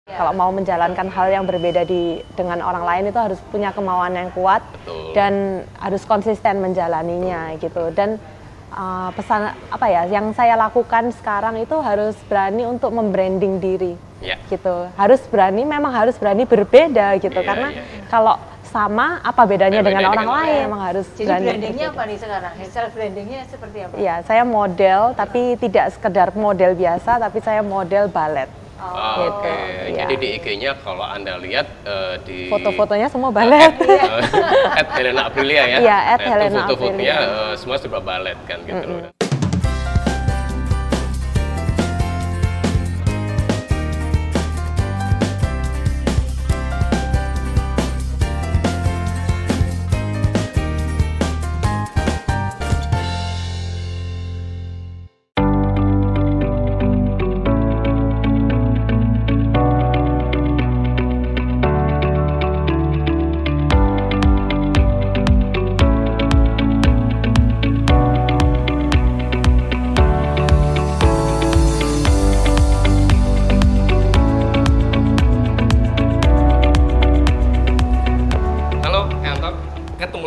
Kalau mau menjalankan hal yang berbeda dengan orang lain itu harus punya kemauan yang kuat. Betul. Dan harus konsisten menjalaninya. Betul. Gitu. Dan pesan apa ya yang saya lakukan sekarang itu harus berani untuk membranding diri. Gitu. Memang harus berani berbeda gitu. Karena kalau sama apa bedanya dengan orang lain? Memang harus. Jadi brandingnya apa nih sekarang? Self brandingnya seperti apa? Iya, saya model tapi tidak sekedar model biasa, tapi saya model balet. Oke. Jadi di IG-nya kalau Anda lihat di foto-fotonya semua balet. Helena Aprilia ya. Iya, Helena Aprilia. Foto-fotonya semua sudah balet kan gitu.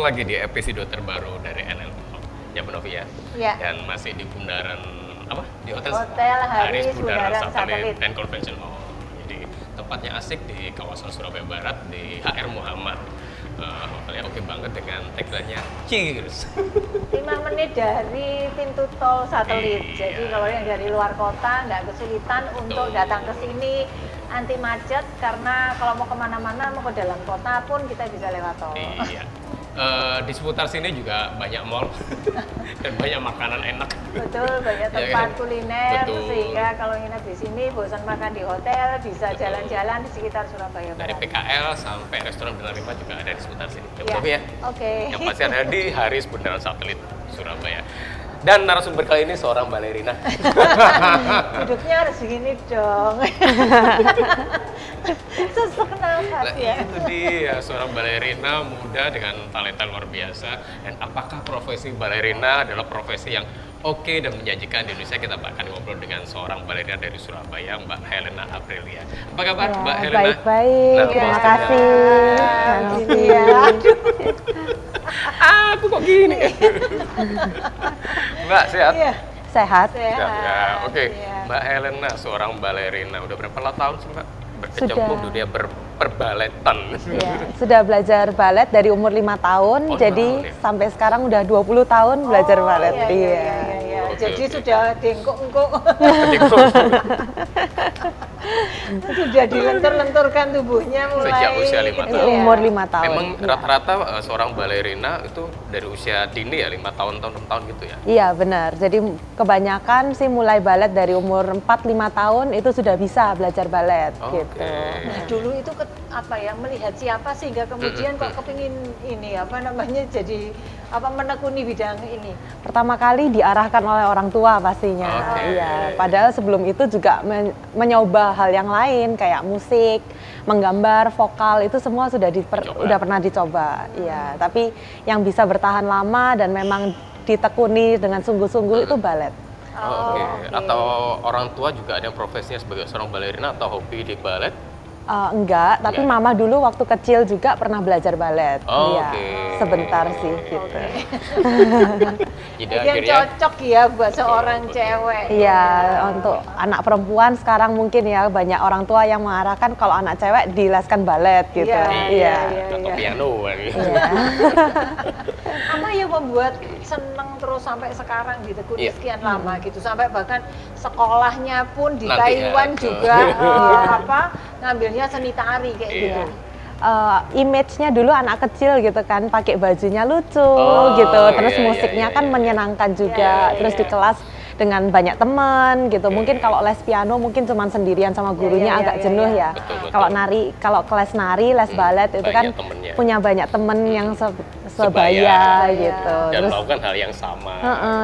Lagi di episode terbaru dari NL Talk ya Bu Novi ya. Dan masih di bundaran apa? Di Hotel Haris Bundaran Satelit and Convention Hall. Jadi tempatnya asik di kawasan Surabaya Barat di HR Muhammad. Hotelnya oke banget dengan tagline-nya Cheers. 5 menit dari pintu tol Satelit. Jadi kalau yang dari luar kota nggak kesulitan untuk datang ke sini, anti macet karena kalau mau kemana-mana mau ke dalam kota pun kita bisa lewat tol. Iya. Di seputar sini juga banyak mall dan banyak makanan enak. Betul, banyak tempat kuliner. Betul. Sehingga kalau nginep di sini bosan makan di hotel bisa jalan-jalan di sekitar Surabaya Barat. Dari PKL sampai restoran Bintang 5 juga ada di seputar sini. Ya. Oke. Yang pasti ada di Haris Bundaran Satelit Surabaya. Dan narasumber kali ini seorang balerina. Hidupnya harus begini dong. Sesak nafas ya. Itu dia, seorang balerina muda dengan talenta luar biasa. Dan apakah profesi balerina adalah profesi yang oke dan menjanjikan di Indonesia? Kita akan ngobrol dengan seorang balerina dari Surabaya, Mbak Helena Aprilia. Apa kabar Mbak Helena? Baik-baik, terima kasih. Aku kok gini? Mbak sehat? Sehat. Ya, oke. Mbak Helena seorang balerina. Udah berapa tahun sih Mbak berkecimpung dunia perbaletan? Ya, sudah belajar balet dari umur 5 tahun. Jadi sampai sekarang udah 20 tahun belajar balet. Jadi sudah dengkok-engkok. Sudah dilentur-lenturkan tubuhnya mulai sejak usia 5 tahun. Umur 5 tahun. Memang rata-rata seorang balerina itu dari usia dini ya, 5 tahun, 6 tahun gitu ya? Iya benar, jadi kebanyakan sih mulai balet dari umur 4-5 tahun itu sudah bisa belajar balet gitu. Nah dulu itu melihat siapa sehingga kemudian kok kepingin ini jadi menekuni bidang ini? Pertama kali diarahkan oleh orang tua pastinya. Iya, padahal sebelum itu juga mencoba hal yang lain kayak musik, menggambar, vokal itu semua sudah pernah dicoba. Iya, tapi yang bisa bertahan lama dan memang ditekuni dengan sungguh-sungguh itu balet. Atau orang tua juga ada yang profesinya sebagai seorang balerina atau hobi di balet? Enggak, tapi mama dulu waktu kecil juga pernah belajar balet. Sebentar sih gitu. Jadi yang cocok ya buat seorang cewek. Iya, untuk anak perempuan sekarang mungkin ya banyak orang tua yang mengarahkan kalau anak cewek dileskan balet gitu. Atau piano gitu. Apa yang membuat seneng terus sampai sekarang ditekuni sekian lama gitu, sampai bahkan sekolahnya pun di Taiwan juga ngambilnya seni tari kayak gitu. Image-nya dulu anak kecil gitu kan, pakai bajunya lucu gitu, terus musiknya kan menyenangkan juga, terus di kelas dengan banyak teman gitu. Mungkin kalau les piano mungkin cuma sendirian sama gurunya agak jenuh ya. Kalau kelas nari, les balet itu kan punya banyak temen yang sebaya gitu. Dan melakukan hal yang sama.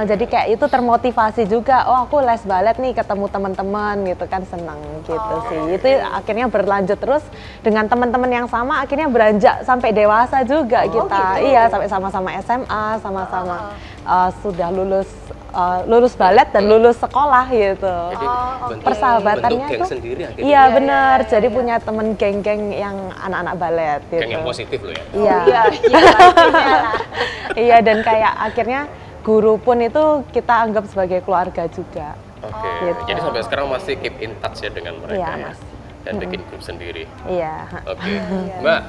Jadi kayak itu termotivasi juga. Oh aku les balet nih, ketemu teman-teman gitu kan, senang gitu sih. Itu akhirnya berlanjut terus dengan teman-teman yang sama, akhirnya beranjak sampai dewasa juga kita. Iya, sampai sama-sama SMA, sama-sama sudah lulus lulus balet dan lulus sekolah gitu. Jadi persahabatannya bentuk geng tuh sendiri akhirnya. iya benar, jadi punya temen geng-geng yang anak-anak balet gitu. Geng yang positif loh ya. Iya. Iya, dan kayak akhirnya guru pun itu kita anggap sebagai keluarga juga. Oke, gitu. jadi sampai sekarang masih keep in touch ya dengan mereka Iya, ya? Mas. Dan bikin grup sendiri. Iya. Oke, Mbak,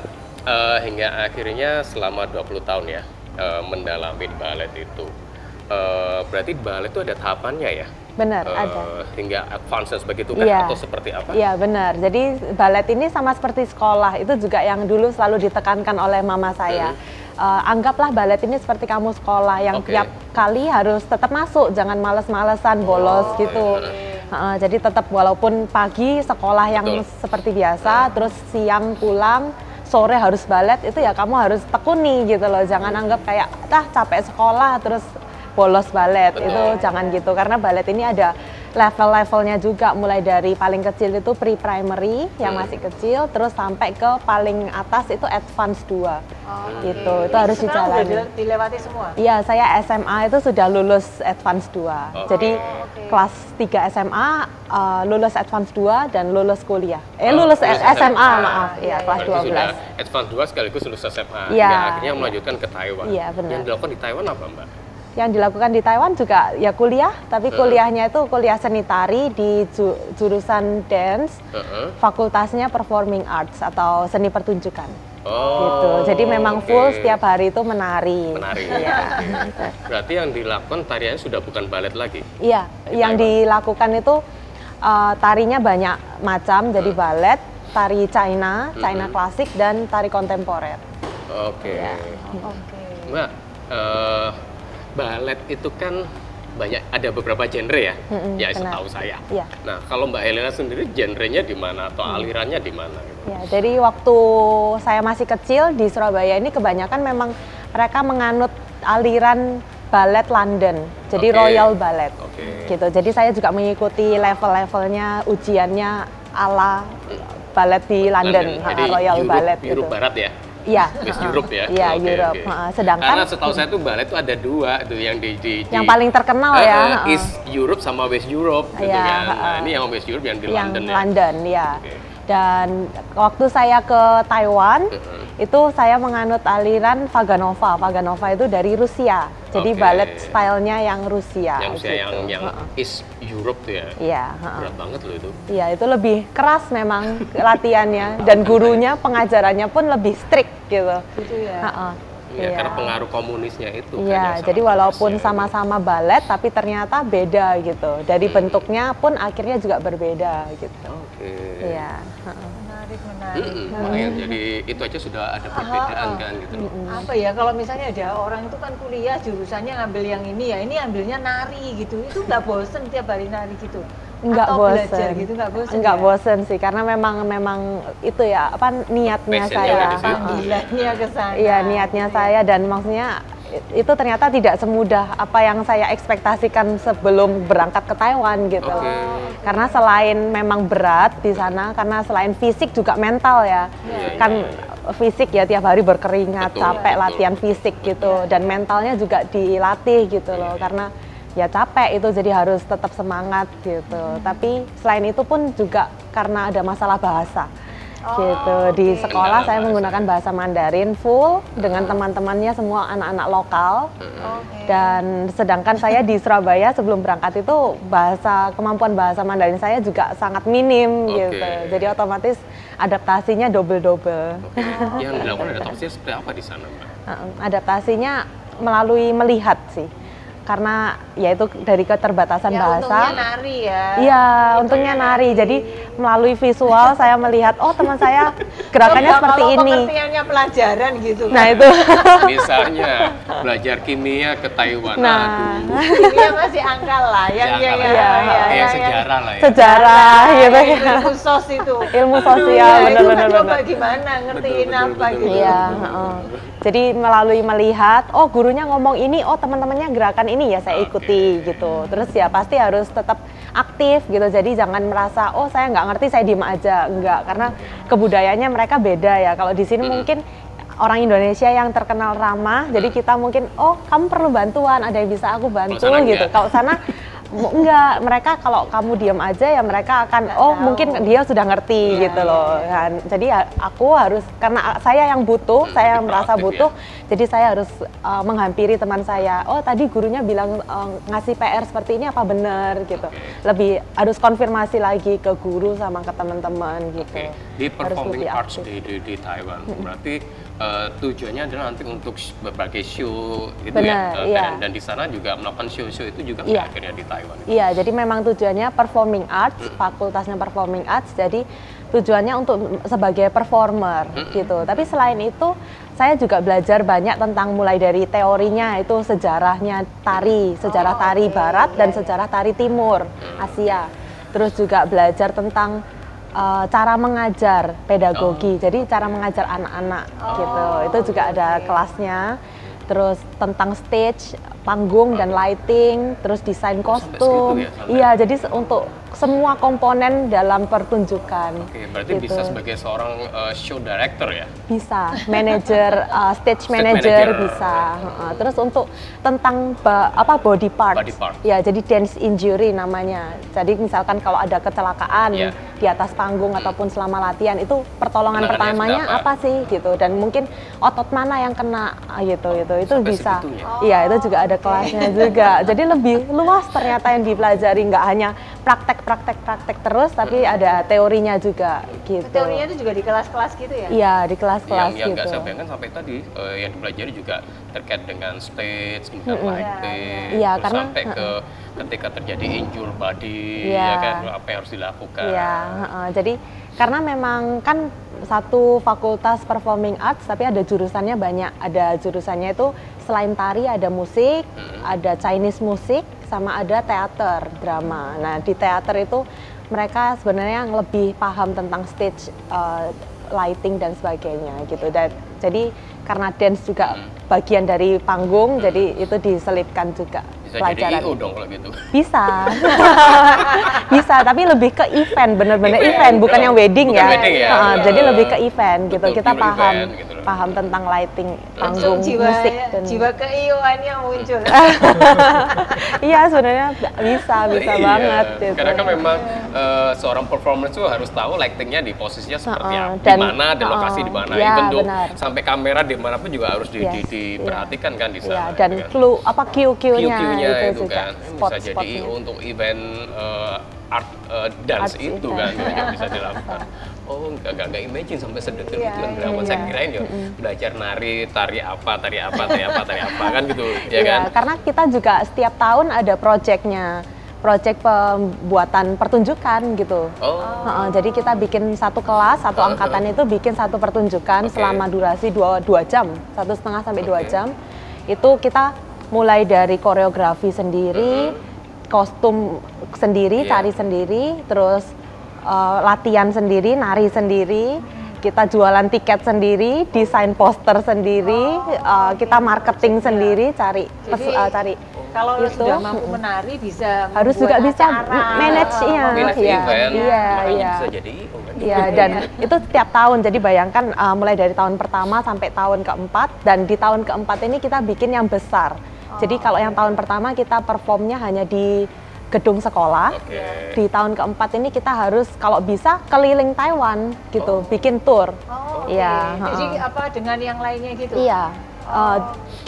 hingga akhirnya selama 20 tahun ya mendalami balet itu, berarti balet itu ada tahapannya ya? Benar, ada. Hingga advance seperti itu kan? Iya. Atau seperti apa? Iya benar, jadi balet ini sama seperti sekolah, itu juga yang dulu selalu ditekankan oleh mama saya. Anggaplah balet ini seperti kamu sekolah, yang tiap kali harus tetap masuk, jangan males-malesan, bolos gitu. Jadi tetap walaupun pagi sekolah yang seperti biasa, terus siang pulang, sore harus balet, itu ya kamu harus tekuni gitu loh. Jangan anggap kayak, capek sekolah terus bolos balet. Itu jangan gitu, karena balet ini ada level-levelnya juga, mulai dari paling kecil itu pre-primary yang masih kecil, terus sampai ke paling atas itu advance 2 gitu. Itu harus dijalani. Udah dilewati semua? Iya, saya SMA itu sudah lulus advance 2. Jadi kelas 3 SMA lulus advance 2 dan lulus kuliah. Lulus SMA, maaf. Iya, kelas 12. Sudah advance 2 sekaligus lulus SMA. Iya. Dan akhirnya melanjutkan ke Taiwan. Iya, benar. Yang dilakukan di Taiwan apa, Mbak? Yang dilakukan di Taiwan juga ya kuliah, tapi kuliahnya itu kuliah seni tari di jurusan dance, fakultasnya performing arts atau seni pertunjukan. Gitu. Jadi memang full setiap hari itu menari. Iya. Berarti yang dilakukan tariannya sudah bukan balet lagi? Iya, yang dilakukan itu tarinya banyak macam, jadi balet, tari China klasik, dan tari kontemporer. Oke. Mbak, balet itu kan ada beberapa genre ya, ya setahu saya. Iya. Nah, kalau Mbak Helena sendiri genrenya di mana atau alirannya di mana? Gitu? Ya, jadi waktu saya masih kecil di Surabaya ini kebanyakan memang mereka menganut aliran balet London, jadi Royal Ballet. Gitu. Jadi saya juga mengikuti level-levelnya, ujiannya ala balet di London, Royal Ballet. Europe Barat ya? Iya. West Europe ya? Iya, Europe. Sedangkan karena setahu saya tuh balet tuh ada 2 tuh yang yang paling terkenal ya. East Europe sama West Europe gitu kan. Nah, ini yang West Europe yang di London ya? London, ya. Dan waktu saya ke Taiwan, itu saya menganut aliran Vaganova. Vaganova itu dari Rusia. Jadi balet stylenya yang Rusia. Yang East Europe tuh ya? Iya. Berat banget loh itu. Iya, itu lebih keras memang latihannya. Dan gurunya, pengajarannya pun lebih strict gitu. Gitu ya? Iya, karena pengaruh komunisnya itu. Iya, jadi walaupun sama-sama balet, tapi ternyata beda gitu. Dari bentuknya pun akhirnya juga berbeda gitu. Iya. Makanya jadi itu aja sudah ada perbedaan kan gitu. Apa ya, kalau misalnya ada orang itu kan kuliah jurusannya ngambil yang ini ya, ini ambilnya nari gitu, itu nggak bosen tiap hari nari gitu? Enggak atau bosen. Belajar gitu nggak bosen? Enggak bosen sih, karena memang itu ya niatnya saya. Panggilannya ke sana. Iya, niatnya saya, dan maksudnya itu ternyata tidak semudah apa yang saya ekspektasikan sebelum berangkat ke Taiwan gitu. Karena selain memang berat di sana, karena selain fisik juga mental ya. Kan fisik ya tiap hari berkeringat, capek latihan fisik gitu, dan mentalnya juga dilatih gitu loh, karena ya capek itu, jadi harus tetap semangat gitu. Tapi selain itu pun juga karena ada masalah bahasa. Gitu. Di sekolah saya menggunakan bahasa Mandarin full dengan teman-temannya semua anak-anak lokal. Dan sedangkan saya di Surabaya sebelum berangkat itu kemampuan bahasa Mandarin saya juga sangat minim gitu. Jadi otomatis adaptasinya double-double. Yang dilakukan adaptasinya seperti apa di sana, Mbak? Adaptasinya melalui melihat sih. Karena ya itu dari keterbatasan bahasa. Untungnya nari ya. Iya, untungnya nari. Jadi melalui visual saya melihat, oh teman saya gerakannya seperti ini. Kalau pengertiannya pelajaran gitu. Nah itu. Misalnya belajar kimia ke Taiwan. Nah, kimia masih angka lah. Yang sejarah lah ya. Sejarah gitu ya. Ilmu sos itu. Ilmu sosial, benar-benar. Coba gimana ngertiin apa gitu. Iya. Jadi melalui melihat, oh gurunya ngomong ini, oh teman-temannya gerakan ini ya saya ikuti gitu. Terus ya pasti harus tetap aktif gitu. Jadi jangan merasa, oh saya nggak ngerti, saya diem aja. Enggak, karena kebudayaannya mereka beda ya. Kalau di sini mungkin orang Indonesia yang terkenal ramah, jadi kita mungkin, oh kamu perlu bantuan, ada yang bisa aku bantu gitu. Kalau sana enggak, mereka kalau kamu diam aja ya mereka akan mungkin dia sudah ngerti gitu loh kan. Jadi aku harus, karena saya yang butuh, saya merasa butuh, jadi saya harus menghampiri teman saya. Oh tadi gurunya bilang ngasih PR seperti ini apa benar gitu. Lebih harus konfirmasi lagi ke guru sama ke teman-teman gitu. Di performing arts di Taiwan berarti tujuannya adalah nanti untuk berbagai show itu. Benar, ya, dan di sana juga melakukan show-show itu juga akhirnya di Taiwan. Iya, jadi memang tujuannya performing arts, fakultasnya performing arts, jadi tujuannya untuk sebagai performer gitu. Tapi selain itu, saya juga belajar banyak tentang mulai dari teorinya, itu sejarahnya tari, sejarah tari barat dan sejarah tari timur Asia. Terus juga belajar tentang cara mengajar, pedagogi, jadi cara mengajar anak-anak gitu. Itu juga ada kelasnya. Terus tentang stage, panggung dan lighting, terus desain kostum. Iya, jadi untuk semua komponen dalam pertunjukan. Oke, berarti gitu. Bisa sebagai seorang show director ya? Bisa, manager, stage manager bisa. Terus untuk tentang body parts. Ya, jadi dance injury namanya. Jadi misalkan kalau ada kecelakaan di atas panggung ataupun selama latihan, itu pertolongan pertamanya apa sih gitu, dan mungkin otot mana yang kena gitu. Itu bisa. Iya, itu juga ada kelasnya juga. Jadi lebih luas ternyata yang dipelajari, nggak hanya praktek terus, tapi ada teorinya juga gitu. Teorinya itu juga di kelas-kelas gitu ya? Iya, di kelas-kelas gitu. Yang nggak saya bayangkan sampai tadi yang dipelajari juga terkait dengan stage, kemudian lighting, karena sampai ke ketika terjadi injury body, ya kan, apa yang harus dilakukan. Iya, jadi karena memang kan satu fakultas performing arts, tapi ada jurusannya banyak. Ada jurusannya itu selain tari ada musik, ada Chinese musik, sama ada teater, drama. Nah di teater itu mereka sebenarnya yang lebih paham tentang stage, lighting dan sebagainya gitu. Dan jadi karena dance juga bagian dari panggung, jadi itu diselipkan juga. Bisa jadi IO dong kalau gitu. Bisa. Bisa, tapi lebih ke event, bener-bener event, bukan yang wedding ya. Wedding ya. Jadi lebih ke event gitu. Kita paham event, gitu. paham tentang lighting, panggung, musik dan jiwa ke IO-annya muncul. Iya, sebenarnya bisa banget gitu. Karena kan memang seorang performer itu harus tahu lightingnya di posisinya seperti apa, di mana, dan lokasi di mana. Even sampai kamera dimanapun juga harus diperhatikan kan di sana. Dan clue apa Q-nya itu kan bisa jadi IO untuk event art dance itu kan yang bisa dilakukan. Oh, nggak imagine sampai sedetil itu kan drama. Saya kirain ya belajar nari, tari apa kan gitu, ya kan? Karena kita juga setiap tahun ada project pembuatan pertunjukan gitu. Jadi kita bikin satu kelas, satu angkatan itu bikin satu pertunjukan selama durasi 2 jam, 1,5 sampai 2 jam. Itu kita mulai dari koreografi sendiri, kostum sendiri, tari sendiri, terus latihan sendiri, nari sendiri, kita jualan tiket sendiri, desain poster sendiri, kita marketing sendiri, cari kalau itu sudah mampu menari bisa harus juga bisa manage-nya. Bisa jadi dan itu setiap tahun. Jadi bayangkan mulai dari tahun pertama sampai tahun keempat, dan di tahun keempat ini kita bikin yang besar. Jadi kalau yang tahun pertama kita performnya hanya di gedung sekolah, di tahun keempat ini kita harus kalau bisa keliling Taiwan gitu, bikin tour. Jadi apa dengan yang lainnya gitu? Iya.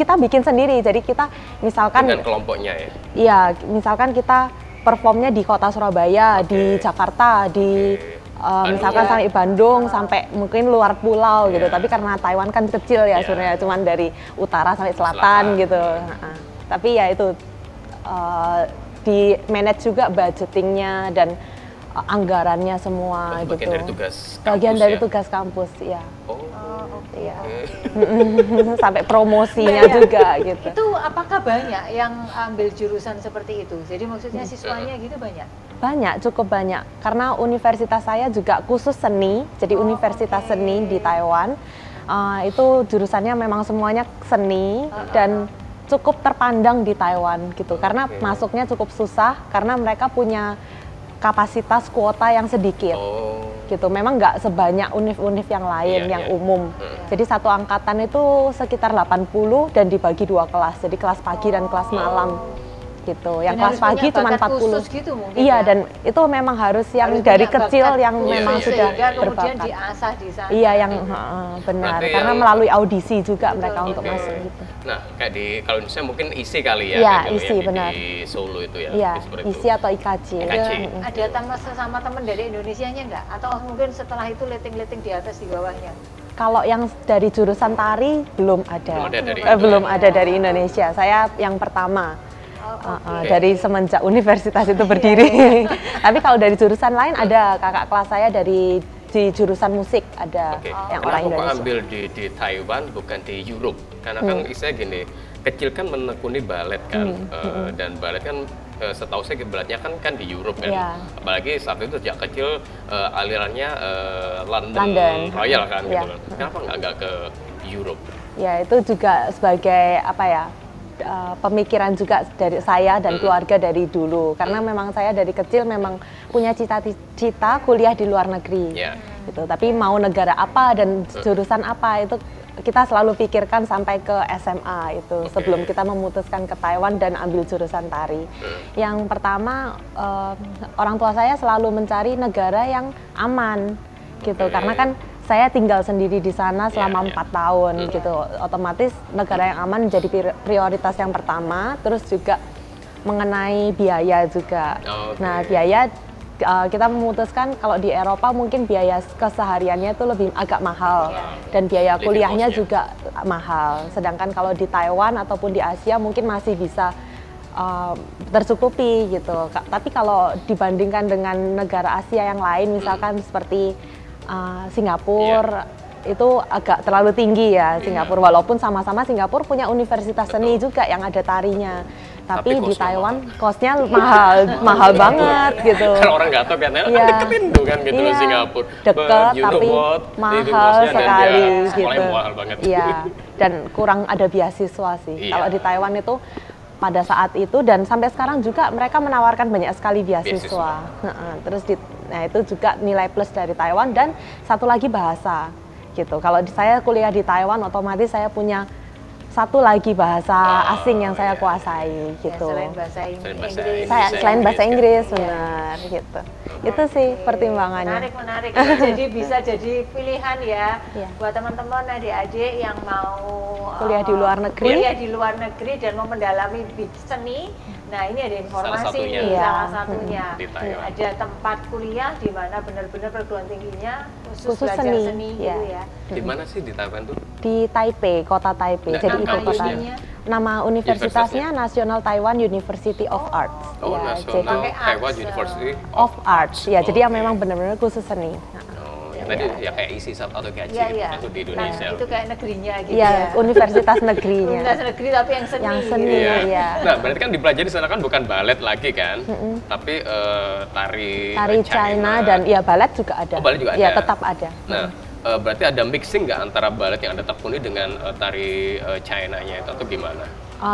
Kita bikin sendiri, jadi kita misalkan dengan kelompoknya ya? Iya, misalkan kita performnya di kota Surabaya, di Jakarta, di misalkan sampai Bandung, sampai mungkin luar pulau gitu. Tapi karena Taiwan kan kecil ya sebenarnya, cuman dari utara sampai selatan gitu. Tapi ya itu di manage juga budgetingnya dan anggarannya semua gitu. Bagian dari tugas kampus. Bagian dari tugas kampus, ya. Sampai promosinya juga gitu. Itu apakah banyak yang ambil jurusan seperti itu? Jadi maksudnya siswanya gitu banyak? Banyak, cukup banyak. Karena universitas saya juga khusus seni, jadi universitas seni di Taiwan. Itu jurusannya memang semuanya seni dan cukup terpandang di Taiwan gitu. Karena masuknya cukup susah, karena mereka punya kapasitas kuota yang sedikit. Gitu. Memang nggak sebanyak univ-univ yang lain yang umum. Jadi satu angkatan itu sekitar 80 dan dibagi 2 kelas. Jadi kelas pagi dan kelas malam. Gitu. Yang kelas pagi cuma 40. Gitu iya, dan itu memang harus yang dari kecil yang memang sudah berbakat. Kemudian diasah di sana. Iya, yang benar. Berarti karena melalui audisi juga mereka untuk Oke. masuk gitu. Nah, kayak di kalau misalnya mungkin ISI kali ya, Iya, kayak ISI, yang benar. di Solo itu ya. Iya, seperti ISI itu. atau IKJ. Ada sama teman dari Indonesianya nggak? Atau mungkin setelah itu letting-letting di atas di bawahnya? Kalau yang dari jurusan tari belum ada. Belum ada dari Indonesia. Saya yang pertama. Dari semenjak universitas itu berdiri. Tapi kalau dari jurusan lain ada kakak kelas saya di jurusan musik ada yang orang Indonesia. Kenapa ambil di Taiwan bukan di Europe? Karena kan istilahnya gini, kecil kan menekuni balet kan, dan balet kan setahu saya baletnya kan di Europe kan. Yeah. Apalagi saat itu sejak kecil alirannya London Royal kan gitu kan. Kenapa nggak ke Europe? Ya itu juga sebagai apa ya? Pemikiran juga dari saya dan keluarga dari dulu karena memang saya dari kecil memang punya cita-cita kuliah di luar negeri gitu. Tapi mau negara apa dan jurusan apa itu kita selalu pikirkan sampai ke SMA itu sebelum kita memutuskan ke Taiwan dan ambil jurusan tari. Yang pertama orang tua saya selalu mencari negara yang aman gitu karena kan saya tinggal sendiri di sana selama 4 tahun gitu. Otomatis negara yang aman menjadi prioritas yang pertama. Terus juga mengenai biaya juga. Nah biaya kita memutuskan kalau di Eropa mungkin biaya kesehariannya itu lebih agak mahal dan biaya kuliahnya juga mahal. Sedangkan kalau di Taiwan ataupun di Asia mungkin masih bisa tercukupi gitu. Tapi kalau dibandingkan dengan negara Asia yang lain misalkan seperti Singapura itu agak terlalu tinggi ya Singapura, walaupun sama-sama Singapura punya universitas seni juga yang ada tarinya, tapi di Taiwan kosnya mahal banget gitu. Kalau orang nggak tahu kan, deketin tuh kan gitu Singapura, deket tapi mahal sekali gitu. Mahal banget. Iya, dan kurang ada beasiswa sih. Kalau di Taiwan itu pada saat itu dan sampai sekarang juga mereka menawarkan banyak sekali beasiswa. Terus nah itu juga nilai plus dari Taiwan dan satu lagi bahasa gitu. Kalau saya kuliah di Taiwan otomatis saya punya satu lagi bahasa asing yang saya kuasai gitu. Selain bahasa Inggris. Selain bahasa Inggris benar gitu. Itu sih pertimbangannya. Menarik. Jadi bisa jadi pilihan ya buat teman-teman adik-adik yang mau kuliah di luar negeri. Kuliah di luar negeri dan mau mendalami seni. Nah ini ada informasi salah satunya. Ada tempat kuliah di mana benar-benar perguruan tingginya khusus belajar seni gitu ya. Di mana sih di Taiwan tuh? Di Taipei, kota Taipei. Jadi ibu kotanya. Nama universitasnya National Taiwan University of Arts. National Taiwan University of Arts. Ya, jadi yang memang benar-benar khusus seni. Tadi ya kayak ISI atau GAJ itu di Indonesia. Nah, itu kayak negerinya gitu ya. Universitas negerinya. Universitas negeri tapi yang seni. Yang seni ya. Nah, berarti kan dipelajari di sana kan bukan balet lagi kan, tapi tari China dan ya balet juga ada. Oh, balet juga ada. Ya, tetap ada. Nah, berarti ada mixing nggak antara balet yang Anda tekuni dengan tari China-nya itu atau gimana?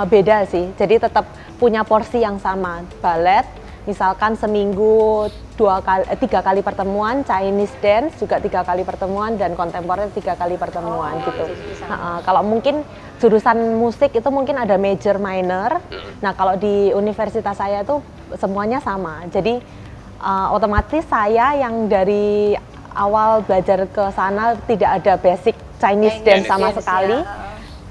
Beda sih. Jadi tetap punya porsi yang sama. Balet misalkan seminggu 3 kali pertemuan, Chinese dance juga 3 kali pertemuan, dan kontemporer 3 kali pertemuan gitu. Kalau mungkin jurusan musik itu mungkin ada major, minor. Nah kalau di universitas saya itu semuanya sama. Jadi otomatis saya yang dari awal belajar ke sana tidak ada basic Chinese dance sama sekali.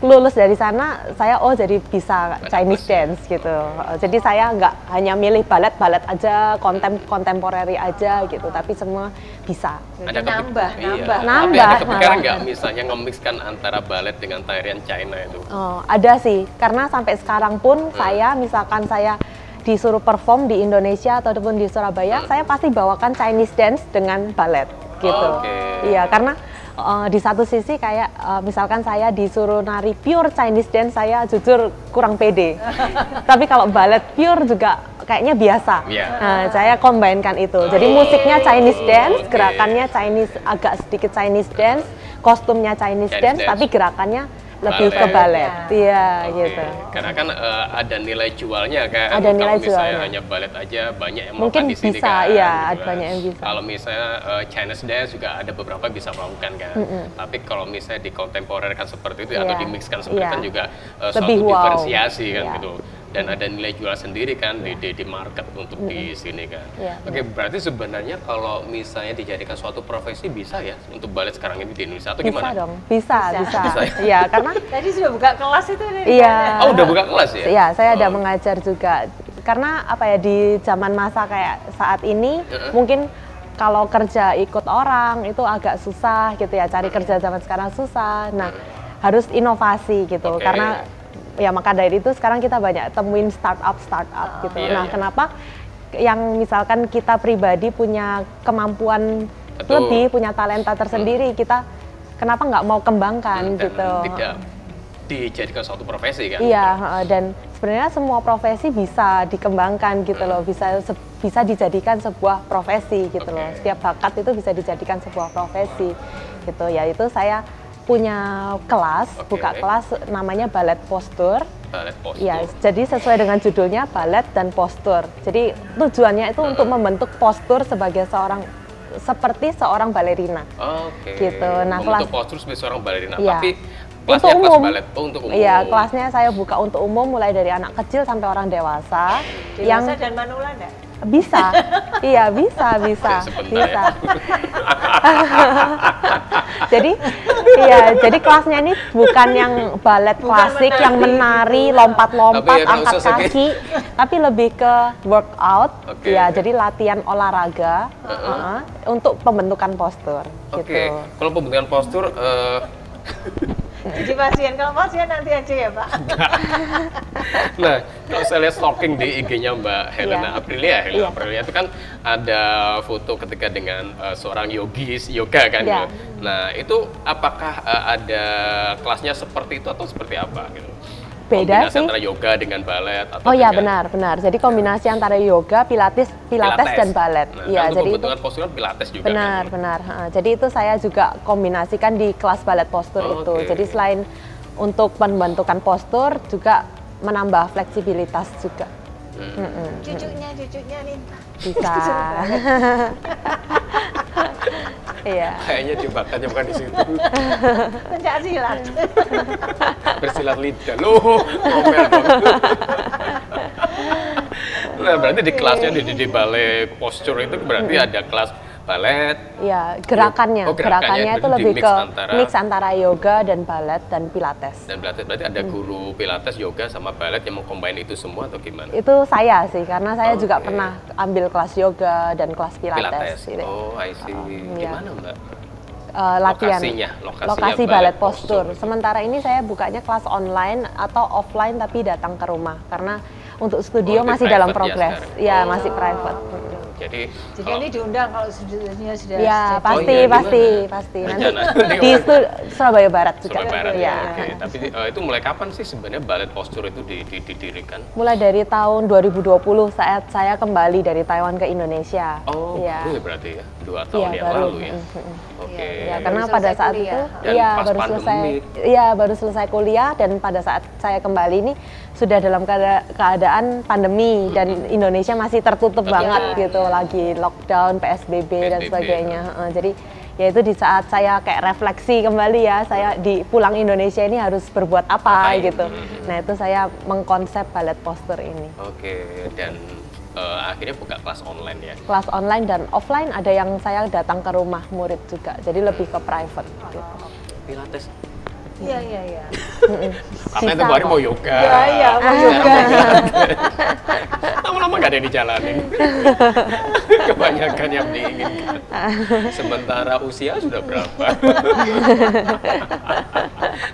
Lulus dari sana saya jadi bisa Chinese dance gitu. Jadi saya nggak hanya milih balet aja, kontemporeri aja gitu, tapi semua bisa. Ada nambah. Tapi ada kepikiran nggak misalnya nge-mixkan antara balet dengan tarian China itu? Ada sih, karena sampai sekarang pun saya misalkan saya disuruh perform di Indonesia ataupun di Surabaya, saya pasti bawakan Chinese dance dengan balet gitu. Iya, karena di satu sisi kayak misalkan saya disuruh nari pure Chinese dance, saya jujur kurang pede. Tapi kalau balet pure juga kayaknya biasa. Nah, saya combine-kan itu. Jadi musiknya Chinese dance, gerakannya Chinese, agak sedikit Chinese dance, kostumnya Chinese dance, tapi gerakannya lebih ke balet. Iya, gitu. Karena kan ada nilai jualnya kan. Ada nilai kalau jualnya. misalnya hanya balet aja banyak yang mungkin di sini bisa, kan. iya, Gitu kan. banyak yang bisa. Kalau misalnya Chinese dance juga ada beberapa bisa melakukan kan. Tapi kalau misalnya di kontemporerkan seperti itu atau dimixkan seperti itu kan juga suatu diferensiasi kan gitu. Dan ada nilai jual sendiri kan di market untuk di sini kan. Oke, berarti sebenarnya kalau misalnya dijadikan suatu profesi bisa ya untuk balet sekarang ini di Indonesia atau gimana? Bisa dong, bisa. Ya? Iya, karena tadi sudah buka kelas itu. Iya. Oh, udah buka kelas ya? Iya, saya ada mengajar juga. Karena apa ya, di zaman masa kayak saat ini mungkin kalau kerja ikut orang itu agak susah gitu ya, cari kerja zaman sekarang susah. Nah, harus inovasi gitu. Karena ya maka dari itu sekarang kita banyak temuin startup gitu. Nah, kenapa yang misalkan kita pribadi punya kemampuan lebih, punya talenta tersendiri, kita kenapa nggak mau kembangkan gitu? Tidak dijadikan suatu profesi kan? Iya, dan sebenarnya semua profesi bisa dikembangkan gitu loh, bisa dijadikan sebuah profesi gitu loh. Setiap bakat itu bisa dijadikan sebuah profesi gitu. Yaitu saya punya kelas, buka kelas namanya Ballet Postur. Ballet Postur. Ya, jadi sesuai dengan judulnya balet dan postur. Jadi tujuannya itu untuk membentuk postur sebagai seperti seorang balerina. Gitu. Nah, membentuk postur sebagai seorang balerina. Ya. Tapi untuk umum. Kelas balet. Untuk umum. Iya, kelasnya saya buka untuk umum mulai dari anak kecil sampai orang dewasa. Dewasa dan manula enggak? Bisa, iya bisa. Ya. jadi kelasnya ini bukan yang balet klasik yang menari, lompat-lompat, angkat kaki, tapi lebih ke workout, ya. Jadi latihan olahraga untuk pembentukan postur. Gitu. Kalau pembentukan postur. Jadi kalau pasien nanti aja ya Pak. Nah, kalau saya lihat stalking di IG-nya Mbak Helena Aprilia itu kan ada foto ketika dengan seorang yoga kan. Nah, itu apakah ada kelasnya seperti itu atau seperti apa gitu? Beda kombinasi sih antara yoga dengan balet atau iya benar. Jadi kombinasi antara yoga, pilates dan balet. Nah, iya, jadi pembentukan postur pilates juga. Benar. Jadi itu saya juga kombinasikan di kelas balet postur itu. Jadi selain untuk pembentukan postur juga menambah fleksibilitas juga. Cucunya nih. Bisa. Iya. Kayaknya dibakatnya bukan di situ. Pencak silat. Bersilat lidah. Loh, ngomel dong. Nah, berarti di kelasnya di balai postur itu berarti ada kelas balet. Iya, gerakannya itu lebih ke mix antara yoga dan balet dan pilates. Dan pilates berarti ada guru pilates, yoga sama balet yang mengcombine itu semua atau gimana? Itu saya sih, karena saya juga pernah ambil kelas yoga dan kelas pilates. Gitu. Oh, I see. Gimana Mbak? Latihan lokasi balet postur. Gitu. Sementara ini saya bukanya kelas online atau offline tapi datang ke rumah karena untuk studio masih dalam progres. Ya, masih private. Jadi ini diundang kalau studionya sudah. Ya, pasti. Nanti di Surabaya Barat juga. Surabaya Barat. Ya. Tapi itu mulai kapan sih sebenarnya balet postur itu didirikan? Mulai dari tahun 2020 saat saya kembali dari Taiwan ke Indonesia. Oh, berarti ya 2 tahun yang lalu ya. Oke. Ya, karena pada saat itu baru selesai kuliah dan pada saat saya kembali ini sudah dalam keadaan pandemi dan Indonesia masih tertutup banget gitu, lagi lockdown, PSBB dan sebagainya. Jadi ya itu di saat saya kayak refleksi kembali ya, saya di pulang Indonesia ini harus berbuat apa gitu. Nah, itu saya mengkonsep balet postur ini. Oke, dan akhirnya buka kelas online ya? Kelas online dan offline, ada yang saya datang ke rumah murid juga, jadi lebih ke private gitu. Pilates? Iya. Katanya itu hari mau yoga. Iya, mau yoga. Lama-lama nggak ada yang dijalanin. Kebanyakan yang diinginkan. Sementara usia sudah berapa?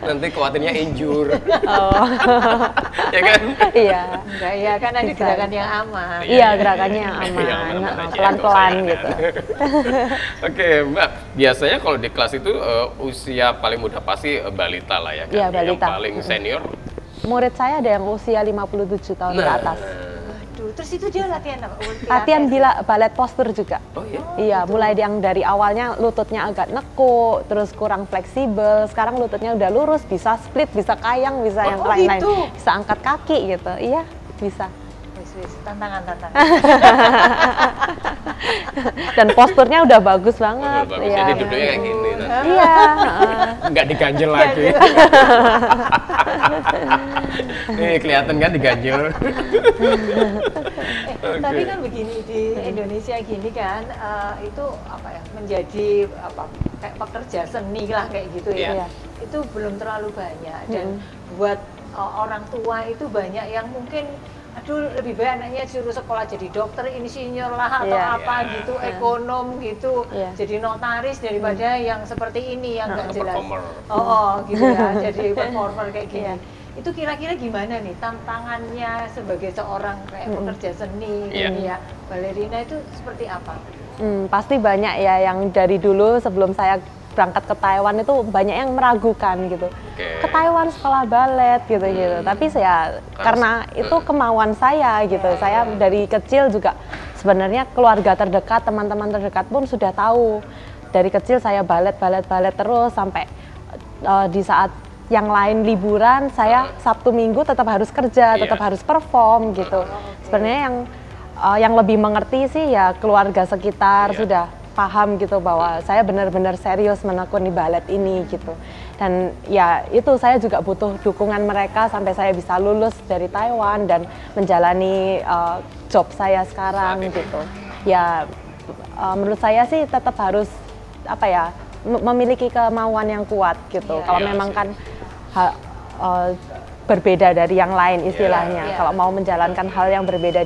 Nanti khawatirnya injure. Ya kan? Iya. Enggak, ya kan ada gerakan yang aman. Iya, gerakannya yang aman. Pelan-pelan gitu. Oke, Mbak. Biasanya kalau di kelas itu usia paling muda pasti balita lah ya kan? Iya, balita. Yang paling senior? Murid saya ada yang usia 57 tahun ke atas. Aduh, Terus itu dia latihan apa? Latihan balet postur juga. Oh iya? Iya, gitu. Mulai yang dari awalnya lututnya agak nekuk, terus kurang fleksibel, sekarang lututnya udah lurus, bisa split, bisa kayang, bisa yang lain-lain. Gitu? Bisa angkat kaki gitu, iya bisa. Tantangan. Dan posturnya udah bagus banget. Bagus. Jadi duduknya kayak gini. Iya. Nggak diganjel lagi. Nih kelihatan kan diganjel. Tapi kan begini di Indonesia gini kan, itu apa ya, menjadi apa kayak pekerja seni lah kayak gitu ya. Itu belum terlalu banyak dan buat orang tua itu banyak yang mungkin aduh lebih baik anaknya suruh sekolah jadi dokter, insinyur lah atau gitu, ekonom gitu, jadi notaris daripada yang seperti ini yang nggak jelas. Gitu ya, jadi performer kayak gini. Itu kira-kira gimana nih tantangannya sebagai seorang kayak pekerja seni, ya balerina itu seperti apa? Pasti banyak ya yang dari dulu sebelum saya berangkat ke Taiwan itu banyak yang meragukan gitu. Ke Taiwan sekolah balet gitu. Tapi saya karena itu kemauan saya gitu. Saya dari kecil juga sebenarnya keluarga terdekat, teman-teman terdekat pun sudah tahu. Dari kecil saya balet terus sampai di saat yang lain liburan, saya Sabtu Minggu tetap harus kerja, tetap harus perform gitu. Sebenarnya yang lebih mengerti sih ya keluarga sekitar sudah paham gitu bahwa saya benar-benar serius menekuni balet ini gitu. Dan ya itu saya juga butuh dukungan mereka sampai saya bisa lulus dari Taiwan dan menjalani job saya sekarang gitu. Ya menurut saya sih tetap harus apa ya memiliki kemauan yang kuat gitu. Kalau memang kan berbeda dari yang lain istilahnya. Kalau mau menjalankan hal yang berbeda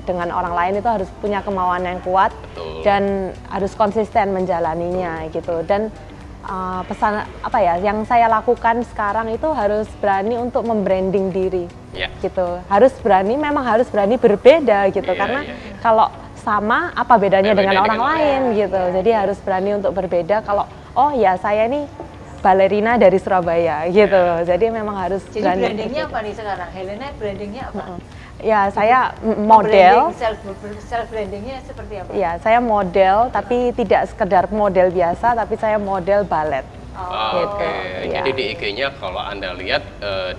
dengan orang lain itu harus punya kemauan yang kuat dan harus konsisten menjalaninya gitu. Dan pesan apa ya yang saya lakukan sekarang itu harus berani untuk membranding diri gitu. Memang harus berani berbeda gitu karena kalau sama apa bedanya dengan orang lain gitu. Jadi harus berani untuk berbeda kalau oh ya saya ini balerina dari Surabaya gitu. Jadi memang harus jadi brandingnya apa nih sekarang? Helena brandingnya apa? Ya saya model. Self brandingnya seperti apa? Ya saya model tapi tidak sekedar model biasa tapi saya model balet. Gitu. Jadi di IG-nya kalau Anda lihat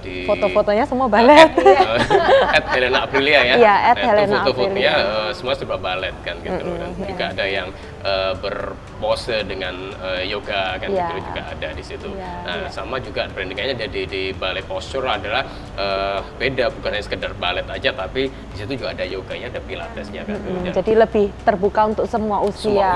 di foto-fotonya semua balet. @Helena Aprilia ya. Iya, @Helena foto-fotonya semua sudah balet kan gitu. Dan juga ada yang berpose dengan yoga kan gitu juga ada di situ. Nah, sama juga brandingnya jadi di ballet posture adalah beda, bukan hanya sekedar balet aja tapi di situ juga ada yoganya, ada pilatesnya kan. Jadi lebih terbuka untuk semua usia.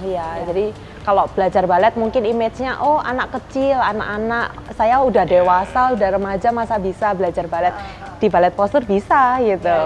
Iya, jadi kalau belajar balet mungkin image-nya oh anak kecil, anak-anak, saya udah dewasa, udah remaja masa bisa belajar balet. Di balet postur bisa gitu.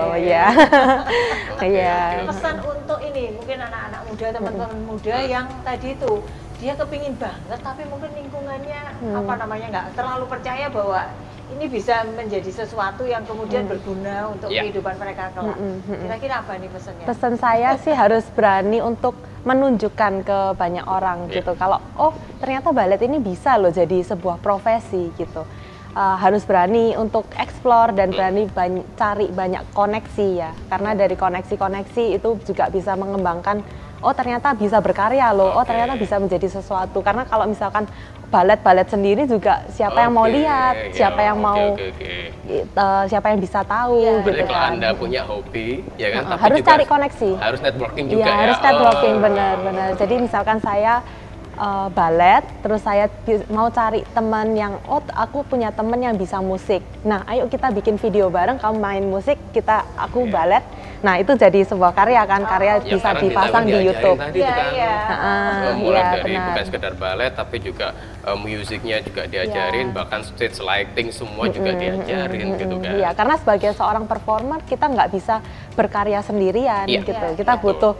Pesan untuk ini mungkin anak-anak muda, teman-teman muda yang tadi itu dia kepingin banget tapi mungkin lingkungannya apa namanya nggak terlalu percaya bahwa ini bisa menjadi sesuatu yang kemudian berguna untuk kehidupan mereka kelak. Kira-kira apa nih pesannya? Pesan saya sih harus berani untuk menunjukkan ke banyak orang gitu. Kalau oh ternyata balet ini bisa loh jadi sebuah profesi gitu. Harus berani untuk explore dan berani cari banyak koneksi ya. Karena dari koneksi-koneksi itu juga bisa mengembangkan oh ternyata bisa berkarya loh, oh ternyata bisa menjadi sesuatu. Karena kalau misalkan balet sendiri juga siapa yang mau lihat, siapa yang mau siapa yang bisa tahu gitu kan. Kalau Anda punya hobi ya kan, tapi harus juga cari koneksi. Harus networking juga ya. Harus networking benar-benar. Jadi misalkan saya balet, terus saya mau cari teman yang oh aku punya teman yang bisa musik. Nah, ayo kita bikin video bareng, kamu main musik, aku balet. Nah, itu jadi sebuah karya kan, karya bisa dipasang di YouTube. Mulai dari bukan sekedar balet tapi juga musiknya juga diajarin, bahkan stage lighting semua juga diajarin gitu kan. Iya, karena sebagai seorang performer kita nggak bisa berkarya sendirian gitu. Kita butuh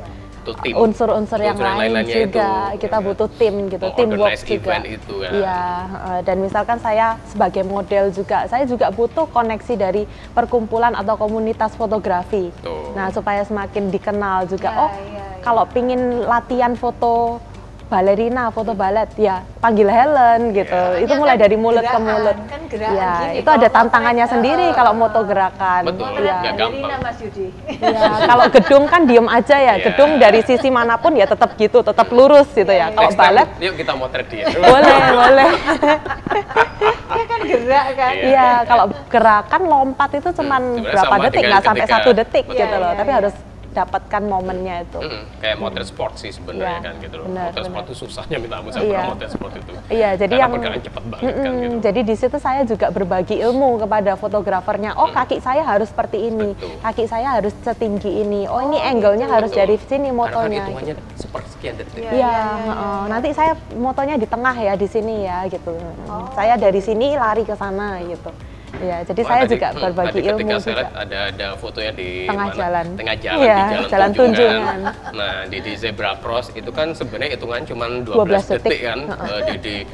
unsur-unsur yang lain juga, kita butuh tim gitu, teamwork juga. Iya, dan misalkan saya sebagai model juga, saya juga butuh koneksi dari perkumpulan atau komunitas fotografi. Nah, supaya semakin dikenal juga. Kalau pingin latihan foto balerina, foto balet, ya panggil Helen gitu. Itu mulai dari mulut ke mulut. Kan gerakan ya, gini, itu ada tantangannya sendiri kalau moto gerakan. Betul, ya. Balerina Mas Yudi. Ya, kalau gedung kan diem aja ya. Gedung dari sisi manapun ya tetap gitu, tetap lurus gitu ya. Kalau balet, yuk kita motret dia. boleh. Ya kan gerak kan. Iya, kalau gerakan lompat itu cuman berapa detik, nggak sampai 1 detik gitu loh. Tapi harus dapatkan momennya itu. Kayak motret sport sih sebenarnya kan gitu loh. Motret sport itu susahnya minta ampun sama motret sport itu. Iya, jadi karena yang pergerakan cepat banget kan gitu. Jadi di situ saya juga berbagi ilmu kepada fotografernya. Oh, kaki saya harus seperti ini. Kaki saya harus setinggi ini. Oh, ini angle-nya harus dari sini motonya. Karena hitungannya sepersekian detik. Iya, nanti saya motonya di tengah ya, di sini ya gitu. Saya dari sini lari ke sana gitu. Ya, jadi saya juga berbagi ilmu ketika saya juga. ada fotonya di tengah jalan. Tengah jalan, ya, di jalan tunjungan. Nah, di zebra cross itu kan sebenarnya hitungan cuma 12 detik kan di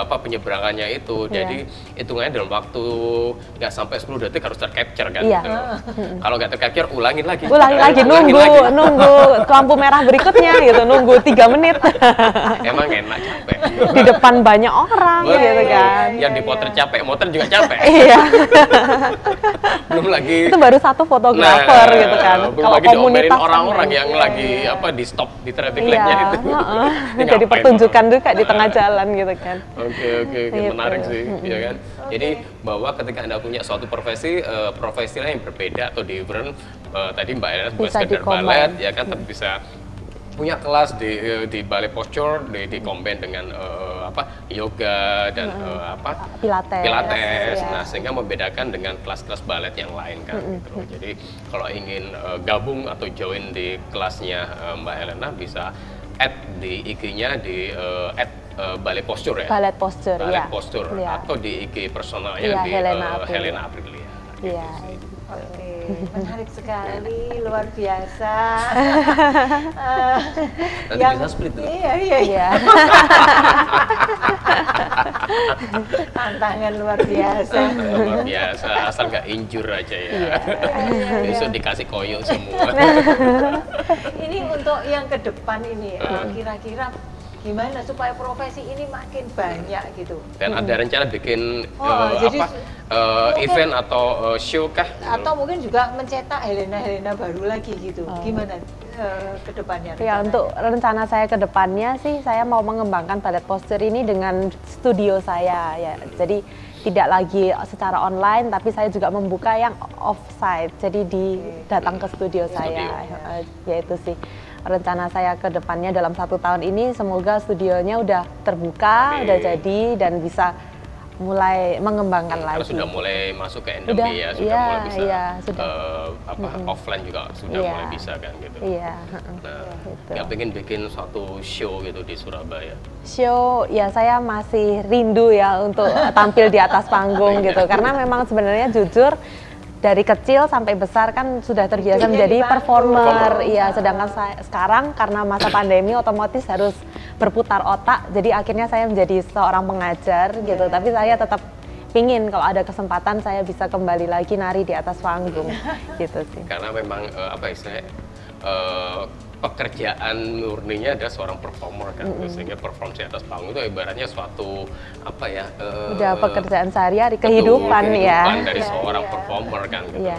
penyeberangannya itu. Jadi hitungannya dalam waktu nggak sampai 10 detik harus tercapture kan. Gitu. Kalau nggak tercapture, ulangin lagi. Nunggu lampu merah berikutnya gitu, nunggu 3 menit. Emang enak, capek. Di depan banyak orang gitu kan. Yang dipotret capek, motor juga capek. Iya. Belum lagi itu baru satu fotografer gitu kan. Kalau komunitas orang-orang yang lagi di stop di traffic light-nya itu. Jadi pertunjukan juga di tengah jalan gitu kan. Oke, menarik sih, ya kan. Jadi bahwa ketika Anda punya suatu profesi yang berbeda atau different, tadi Mbak Elena bukan sekedar balet, ya kan, tapi bisa punya kelas di ballet posture, di combine dengan yoga dan pilates. Nah, sehingga membedakan dengan kelas-kelas balet yang lain kan gitu. Jadi kalau ingin gabung atau join di kelasnya Mbak Elena, bisa add di IG-nya di ballet posture ya. Ballet posture, posture atau di IG personalnya di Helena Aprilia. Iya. Oke, menarik sekali, luar biasa. Nanti bisa split tuh. Iya. Tantangan luar biasa. Luar biasa, asal nggak injure aja ya. Besok dikasih koyo semua. Ini untuk yang ke depan ini, kira-kira gimana supaya profesi ini makin banyak gitu. Dan ada rencana bikin event atau show kah? Atau mungkin juga mencetak Helena baru lagi gitu. Gimana ke depannya? Ya, untuk rencana saya ke depannya sih, saya mau mengembangkan ballet posture ini dengan studio saya ya. Jadi tidak lagi secara online, tapi saya juga membuka yang off-site. Jadi datang ke studio saya. Ya itu sih rencana saya ke depannya dalam 1 tahun ini. Semoga studionya udah terbuka, udah jadi dan bisa mulai mengembangkan lagi. Sudah mulai masuk ke endemi ya, sudah mulai bisa offline juga sudah mulai bisa kan gitu. Nah, nggak pengen bikin suatu show gitu di Surabaya? Show ya, saya masih rindu ya untuk tampil di atas panggung gitu, karena memang sebenarnya jujur dari kecil sampai besar kan sudah terbiasa menjadi performer. Iya, sedangkan sekarang karena masa pandemi otomatis harus berputar otak, jadi akhirnya saya menjadi seorang pengajar gitu. Tapi saya tetap pingin kalau ada kesempatan saya bisa kembali lagi nari di atas panggung gitu sih. Karena memang pekerjaan murninya adalah seorang performer kan, sehingga perform di atas panggung itu ibaratnya suatu udah pekerjaan sehari-hari, kehidupan dari seorang performer kan gitu.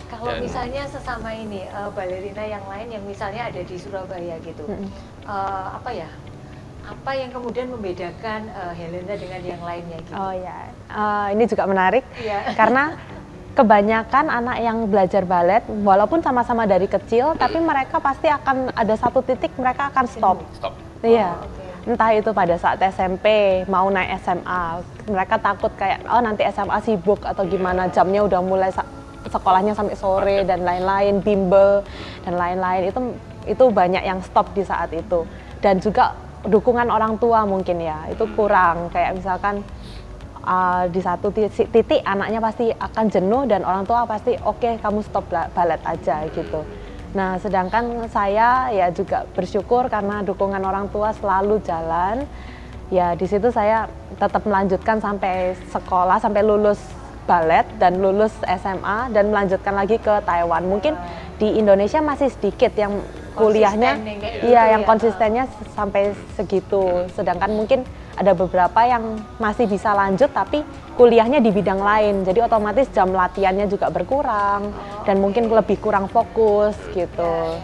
Kalau misalnya sesama ini balerina yang lain yang misalnya ada di Surabaya gitu, apa yang kemudian membedakan Helena dengan yang lainnya gitu? Ini juga menarik karena kebanyakan anak yang belajar balet, walaupun sama-sama dari kecil, tapi mereka pasti akan ada satu titik mereka akan stop. Iya. Entah itu pada saat SMP, mau naik SMA, mereka takut kayak, nanti SMA sibuk atau gimana, jamnya udah mulai sekolahnya sampai sore dan lain-lain, bimbel dan lain-lain, itu banyak yang stop di saat itu. Dan juga dukungan orang tua mungkin ya, itu kurang, kayak misalkan di satu titik anaknya pasti akan jenuh dan orang tua pasti oke, kamu stop balet aja gitu. Nah, sedangkan saya ya juga bersyukur karena dukungan orang tua selalu jalan. Ya di situ saya tetap melanjutkan sampai sekolah, sampai lulus balet dan lulus SMA dan melanjutkan lagi ke Taiwan. Mungkin di Indonesia masih sedikit yang kuliahnya iya yang konsistennya sampai segitu. Sedangkan mungkin ada beberapa yang masih bisa lanjut tapi kuliahnya di bidang lain. Jadi otomatis jam latihannya juga berkurang dan mungkin lebih kurang fokus gitu.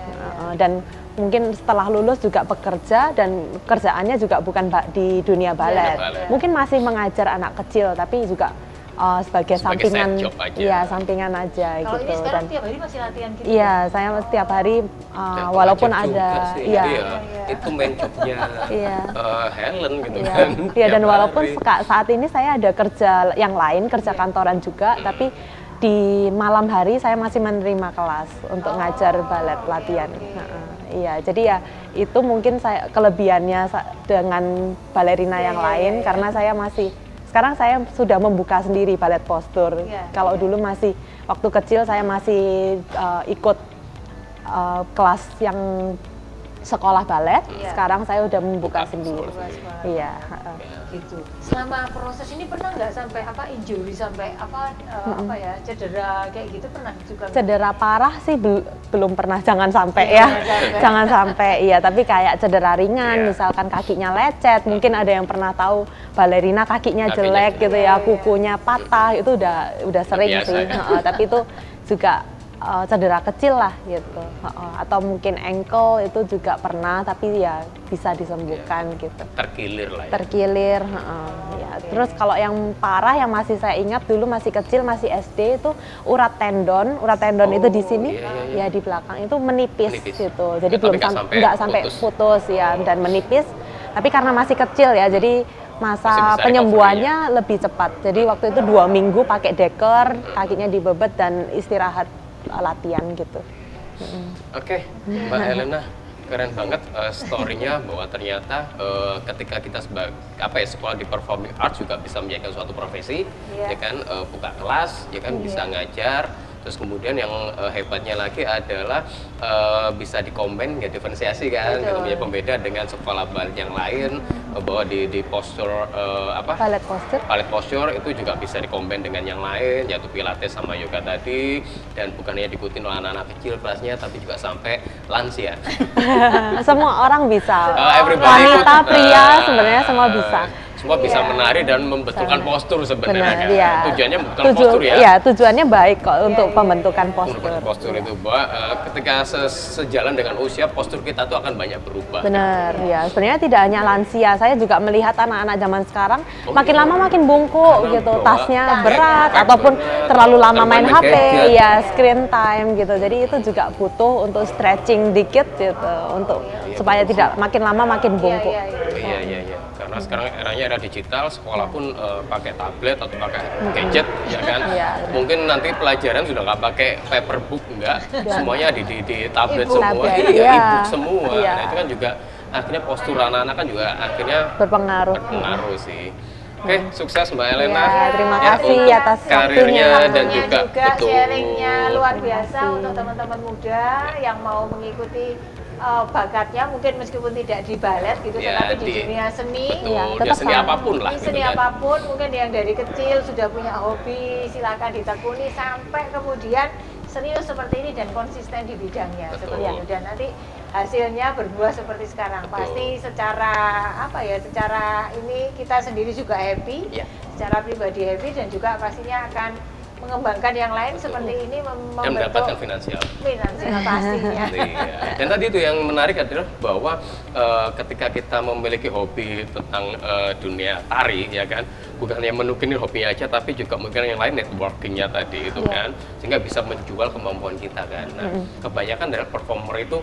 Dan mungkin setelah lulus juga bekerja dan kerjaannya juga bukan di dunia balet. Mungkin masih mengajar anak kecil tapi juga sebagai sampingan, iya sampingan aja. Kalau gitu. Ini sekarang tiap hari masih latihan gitu? Iya, saya setiap hari walaupun ada, iya. Itu main jobnya Helen gitu kan. Iya, dan walaupun saat ini saya ada kerja yang lain, kerja kantoran juga, tapi di malam hari saya masih menerima kelas untuk ngajar balet latihan. Iya, jadi ya itu mungkin saya kelebihannya dengan balerina yang lain karena saya masih sekarang saya sudah membuka sendiri balet postur. Kalau dulu masih waktu kecil saya masih ikut kelas yang sekolah balet. Sekarang saya udah membuka sendiri. Iya. Gitu. Selama proses ini pernah nggak sampai injury sampai cedera kayak gitu pernah juga? Cedera parah sih belum pernah, jangan sampai ya. Jangan sampai iya, tapi kayak cedera ringan misalkan kakinya lecet, mungkin ada yang pernah tahu balerina kakinya jelek gitu ya, kukunya patah, itu udah sering sih. Tapi itu juga cedera kecil lah gitu, atau mungkin ankle itu juga pernah, tapi ya bisa disembuhkan gitu. Terkilir lah ya. Terkilir, ya. Terus kalau yang parah yang masih saya ingat dulu masih kecil, masih SD itu urat tendon itu di sini, ya di belakang itu menipis. Gitu. Jadi belum nggak sampai putus ya, dan menipis. Tapi karena masih kecil ya, jadi masa penyembuhannya lebih cepat. Jadi waktu itu 2 minggu pakai deker, kakinya dibebet dan istirahat latihan gitu. Oke, Mbak Elena, keren banget story-nya bahwa ternyata ketika kita sekolah di performing arts juga bisa menjadikan suatu profesi, ya kan, buka kelas, ya kan, bisa ngajar. Terus kemudian yang hebatnya lagi adalah bisa dikombin, ya diferensiasi kan, gitu, punya pembeda dengan sekolah balet yang lain, bahwa di postur balet postur itu juga bisa dikombin dengan yang lain, yaitu pilates sama yoga tadi, dan bukan hanya diikutin oleh anak-anak kecil kelasnya, tapi juga sampai lansia. Semua orang bisa, wanita, pria, sebenarnya semua bisa. Semua bisa menari dan membetulkan postur sebenarnya. Tujuannya bukan postur ya. Iya, tujuannya baik kok untuk pembentukan postur. Postur itu bahwa ketika sejalan dengan usia, postur kita tuh akan banyak berubah. Benar, ya. Sebenarnya tidak hanya lansia, saya juga melihat anak-anak zaman sekarang makin lama makin bungkuk gitu, tasnya berat ataupun terlalu lama main HP, ya screen time gitu. Jadi itu juga butuh untuk stretching dikit gitu, untuk supaya tidak makin lama makin bungkuk. Iya. Karena sekarang eranya era digital, sekolah pun pakai tablet atau pakai gadget, ya kan? Mungkin nanti pelajaran sudah nggak pakai paperbook, enggak, semuanya di tablet semua, e-book semua. Nah itu kan juga akhirnya postur anak-anak kan juga akhirnya berpengaruh sih. Oke, sukses Mbak Elena. Terima kasih atas karirnya dan juga sharingnya luar biasa untuk teman-teman muda yang mau mengikuti bakatnya, mungkin meskipun tidak di balet gitu, tetapi di dunia seni, seni apapun lah. Seni apapun, mungkin yang dari kecil sudah punya hobi, silakan ditekuni sampai kemudian serius seperti ini dan konsisten di bidangnya seperti itu, dan nanti hasilnya berbuah seperti sekarang. Pasti secara secara ini kita sendiri juga happy, secara pribadi happy, dan juga pastinya akan mengembangkan yang lain seperti ini, dan mendapatkan finansial pastinya. Dan tadi itu yang menarik adalah bahwa ketika kita memiliki hobi tentang dunia tari, ya kan, bukan hanya menukini hobinya aja, tapi juga mungkin yang lain networkingnya tadi itu kan, sehingga bisa menjual kemampuan kita kan. Nah, kebanyakan dari performer itu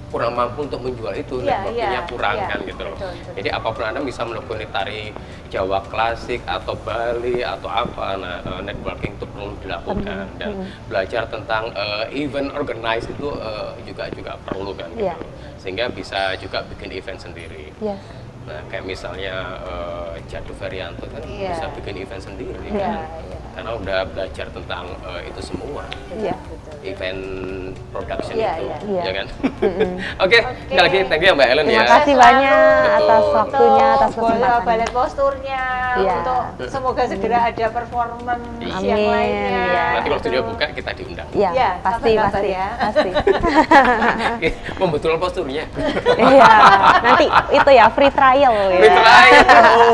kurang mampu untuk menjual itu, networkingnya kurang kan gitu loh. Jadi apapun Anda bisa menekuni tari Jawa klasik atau Bali atau apa, nah networking itu perlu dilakukan, dan belajar tentang event organize itu juga perlu kan gitu. Sehingga bisa juga bikin event sendiri. Nah kayak misalnya Jatuh Ferianto kan bisa bikin event sendiri kan. karena udah belajar tentang itu semua. Iya. Event production Iya, itu, iya. ya kan? Oke, sekali lagi thank you ya Mbak Ellen ya. Terima kasih banyak atas waktunya, atas untuk kesempatannya. ballet posturnya, Iya. untuk semoga segera ada performance yang Amin, lainnya. ya. Nanti kalau studio buka kita diundang. Iya, Iya, pasti, kabar-kabar pasti, ya. pasti. Oke, membetul posturnya. Iya, nanti itu ya free trial ya. Free trial.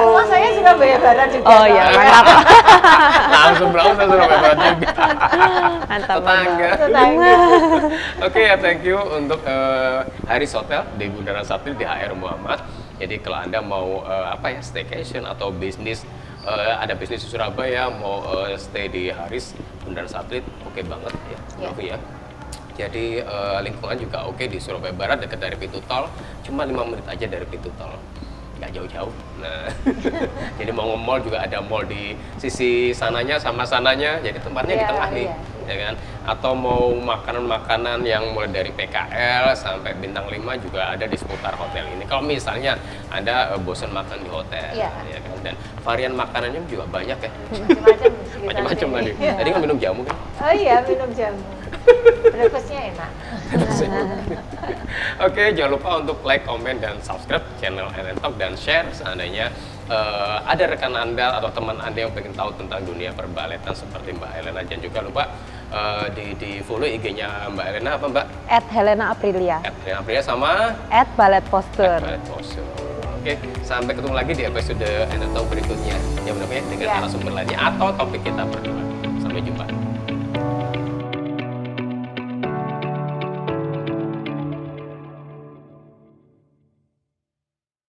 Rumah saya Surabaya Barat juga. Oh iya, mantap. Langsung browser Surabaya Barat juga. Mantap, Tetangga. Tetangga. Oke ya, thank you untuk Haris Hotel di Bundaran Satelit di HR Muhammad. Jadi kalau Anda mau staycation atau bisnis, ada bisnis di Surabaya, mau stay di Haris Bundaran Satelit, oke banget ya, Novi ya. Jadi lingkungan juga oke di Surabaya Barat, dekat dari pintu tol, cuma 5 menit aja dari pintu tol, nggak jauh-jauh. Nah, jadi mau nge-mall juga ada mall di sisi sananya sama sananya, jadi tempatnya di tengah nih, ya kan? Atau mau makanan-makanan yang mulai dari PKL sampai bintang 5 juga ada di seputar hotel ini. Kalau misalnya Anda bosan makan di hotel, ya kan? Dan varian makanannya juga banyak ya. Macam-macam tadi. Tadi kan minum jamu kan? Oh iya, minum jamu. Breakfastnya enak. Oke, jangan lupa untuk like, comment, dan subscribe channel LN Talk dan share seandainya ada rekan Anda atau teman Anda yang pengen tahu tentang dunia perbaletan seperti Mbak Elena. Jangan juga lupa di follow IG-nya Mbak Elena apa Mbak? @HelenaAprilia. @HelenaAprilia sama @balletpostur. @balletpostur. Oke, sampai ketemu lagi di episode LN Talk berikutnya. Ya mudah-mudahan dengan narasumber lainnya atau topik kita berdua. Sampai jumpa.